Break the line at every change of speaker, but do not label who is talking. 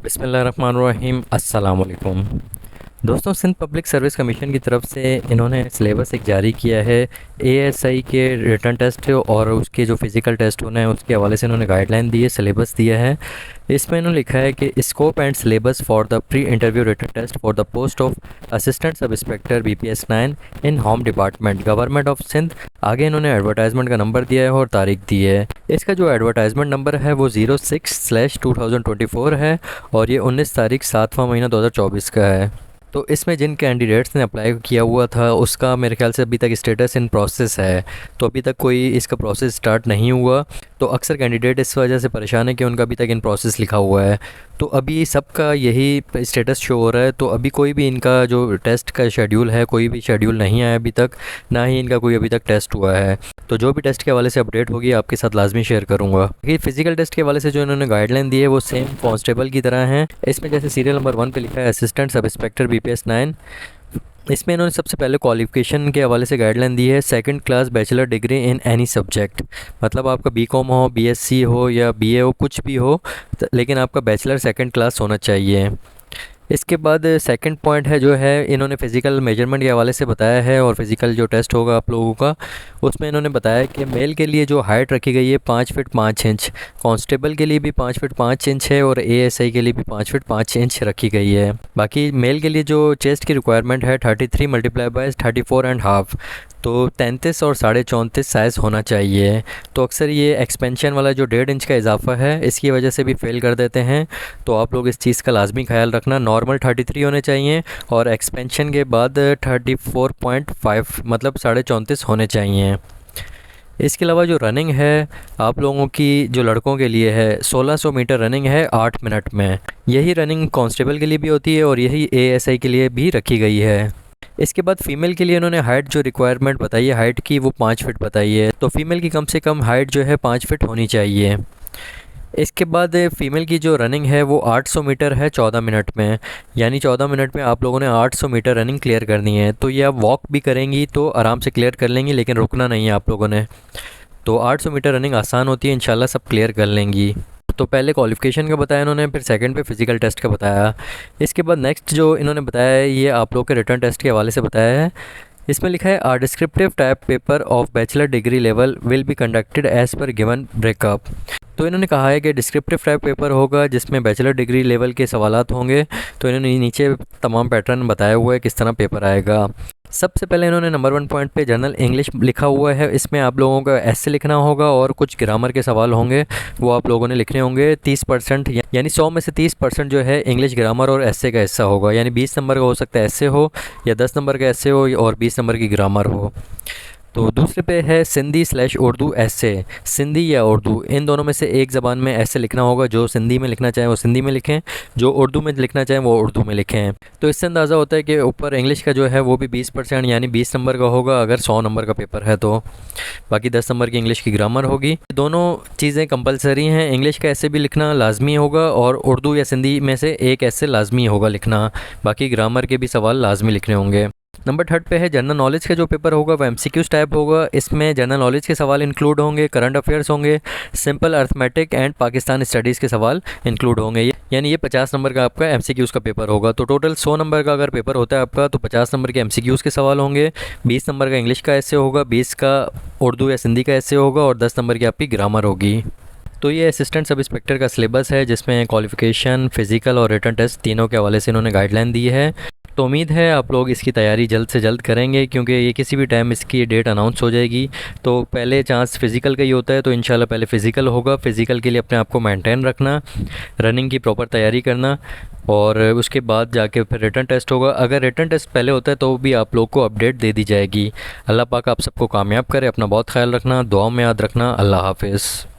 बिस्मिल्लाहिर्रहमानिर्रहीम। अस्सलाम वालेकुम। दोस्तों, सिंध पब्लिक सर्विस कमीशन की तरफ से इन्होंने सिलेबस एक जारी किया है। एएसआई के रिटर्न टेस्ट और उसके जो फिज़िकल टेस्ट होने हैं उसके हवाले से इन्होंने गाइडलाइन दी है, सिलेबस दिया है। इसमें इन्होंने लिखा है कि scope and syllabus for the pre interview written test for the post of assistant sub inspector BPS 9 in home department government of Sindh. आगे इन्होंने एडवर्टाइजमेंट का नंबर दिया है और तारीख दी है। इसका जो एडवर्टाइजमेंट नंबर है वो 06/2024 है और ये 19 तारीख 7वां महीना 2024 का है। तो इसमें जिन कैंडिडेट्स ने अप्लाई किया हुआ था उसका मेरे ख्याल से अभी तक स्टेटस इन प्रोसेस है, तो अभी तक कोई इसका प्रोसेस स्टार्ट नहीं हुआ। तो अक्सर कैंडिडेट इस वजह से परेशान है कि उनका अभी तक इन प्रोसेस लिखा हुआ है। तो अभी सबका यही स्टेटस शो हो रहा है। तो अभी कोई भी इनका जो टेस्ट का शेड्यूल है, कोई भी शेड्यूल नहीं आया अभी तक, ना ही इनका कोई अभी तक टेस्ट हुआ है। तो जो भी टेस्ट के हवाले से अपडेट होगी आपके साथ लाजमी शेयर करूँगा। कि फिजिकल टेस्ट के हवाले से जो इन्होंने गाइडलाइन दी है वो सेम कांस्टेबल की तरह है। इसमें जैसे सीरियल नंबर 1 पे लिखा है असिस्टेंट सब इंस्पेक्टर BPS 9। इसमें इन्होंने सबसे पहले क्वालिफ़िकेशन के हवाले से गाइडलाइन दी है, second class bachelor degree in any subject. मतलब आपका BCom हो, BSc हो या BA हो, कुछ भी हो, लेकिन आपका बैचलर सेकंड क्लास होना चाहिए। इसके बाद सेकंड पॉइंट है जो है इन्होंने फ़िज़िकल मेजरमेंट के हवाले से बताया है। और फिज़िकल जो टेस्ट होगा आप लोगों का उसमें इन्होंने बताया कि मेल के लिए जो हाइट रखी गई है 5 फीट 5 इंच, कांस्टेबल के लिए भी 5 फीट 5 इंच है और ASI के लिए भी 5 फीट 5 इंच रखी गई है। बाकी मेल के लिए जो चेस्ट की रिक्वायरमेंट है 33 × 34.5, तो 33 और 34.5 साइज़ होना चाहिए। तो अक्सर ये एक्सपेंशन वाला जो 1.5 इंच का इजाफा है इसकी वजह से भी फेल कर देते हैं। तो आप लोग इस चीज़ का लाजमी ख्याल रखना। नॉर्मल 33 होने चाहिए और एक्सपेंशन के बाद 34.5 मतलब 34.5 होने चाहिए। इसके अलावा जो रनिंग है आप लोगों की जो लड़कों के लिए है 1600 मीटर रनिंग है 8 मिनट में। यही रनिंग कांस्टेबल के लिए भी होती है और यही ASI के लिए भी रखी गई है। इसके बाद फ़ीमेल के लिए इन्होंने हाइट जो रिक्वायरमेंट बताई है हाइट की वो 5 फीट बताई है। तो फ़ीमेल की कम से कम हाइट जो है 5 फीट होनी चाहिए। इसके बाद फ़ीमेल की जो रनिंग है वो 800 मीटर है 14 मिनट में। यानी 14 मिनट में आप लोगों ने 800 मीटर रनिंग क्लियर करनी है। तो ये आप वॉक भी करेंगी तो आराम से क्लियर कर लेंगी, लेकिन रुकना नहीं है आप लोगों ने। तो 800 मीटर रनिंग आसान होती है, इंशाल्लाह सब क्लियर कर लेंगी। तो पहले क्वालिफ़िकेशन का बताया इन्होंने, फिर सेकंड पे फ़िज़िकल टेस्ट का बताया। इसके बाद नेक्स्ट जो इन्होंने बताया है ये आप लोग के रिटर्न टेस्ट के हवाले से बताया है। इसमें लिखा है are descriptive type paper of bachelor degree level will be conducted as per given breakup. तो इन्होंने कहा है कि डिस्क्रिप्टिव टाइप पेपर होगा जिसमें बैचलर डिग्री लेवल के सवालात होंगे। तो इन्होंने नीचे तमाम पैटर्न बताया हुआ है किस तरह पेपर आएगा। सबसे पहले इन्होंने नंबर 1 पॉइंट पे जनरल इंग्लिश लिखा हुआ है। इसमें आप लोगों का ऐसे लिखना होगा और कुछ ग्रामर के सवाल होंगे वो आप लोगों ने लिखने होंगे। 30% यानी 100 में से 30% जो है इंग्लिश ग्रामर और ऐसे का हिस्सा होगा। यानी 20 नंबर का हो सकता है ऐसे हो या 10 नंबर का ऐसे हो और 20 नंबर की ग्रामर हो। तो दूसरे पे है सिंधी/उर्दू ऐसे। सिंधी या उर्दू इन दोनों में से एक ज़बान में ऐसे लिखना होगा। जो सिंधी में लिखना चाहें वो सिंधी में लिखें, जो उर्दू में लिखना चाहें वो उर्दू में लिखें। तो इससे अंदाज़ा होता है कि ऊपर इंग्लिश का जो है वो भी 20% यानी 20 नंबर का होगा अगर 100 नंबर का पेपर है तो। बाकी 10 नंबर की इंग्लिश की ग्रामर होगी। दोनों चीज़ें कंपलसरी हैं। इंग्लिश का ऐसे भी लिखना लाजमी होगा और उर्दू या सिंधी में से एक ऐसे लाजमी होगा लिखना। बाकी ग्रामर के भी सवाल लाजमी लिखने होंगे। नंबर 3 पे है जनरल नॉलेज का जो पेपर होगा वो MCQs टाइप होगा। इसमें जनरल नॉलेज के सवाल इंक्लूड होंगे, करंट अफेयर्स होंगे, simple arithmetic and Pakistan studies के सवाल इंक्लूड होंगे। यानी ये 50 नंबर का आपका MCQs का पेपर होगा। तो टोटल 100 नंबर का अगर पेपर होता है आपका तो 50 नंबर के MCQs के सवाल होंगे, 20 नंबर का इंग्लिश का ऐसे होगा, 20 का उर्दू या सिंधी का ऐसे होगा और 10 नंबर की आपकी ग्रामर होगी। तो ये असिस्टेंट सब इंस्पेक्टर का सिलेबस है जिसमें क्वालिफ़िकेशन, फ़िज़िकल और रिटन टेस्ट तीनों के हवाले से इन्होंने गाइडलाइन दी है। तो उम्मीद है आप लोग इसकी तैयारी जल्द से जल्द करेंगे क्योंकि ये किसी भी टाइम इसकी डेट अनाउंस हो जाएगी। तो पहले चांस फ़िज़िकल का ही होता है तो इंशाल्लाह पहले फ़िज़िकल होगा। फ़िज़िकल के लिए अपने आप को मेंटेन रखना, रनिंग की प्रॉपर तैयारी करना और उसके बाद जाके फिर रिटन टेस्ट होगा। अगर रिटन टेस्ट पहले होता है तो भी आप लोग को अपडेट दे दी जाएगी। अल्लाह पाक आप सबको कामयाब करे। अपना बहुत ख्याल रखना, दुआ में याद रखना। अल्लाह हाफ़िज़।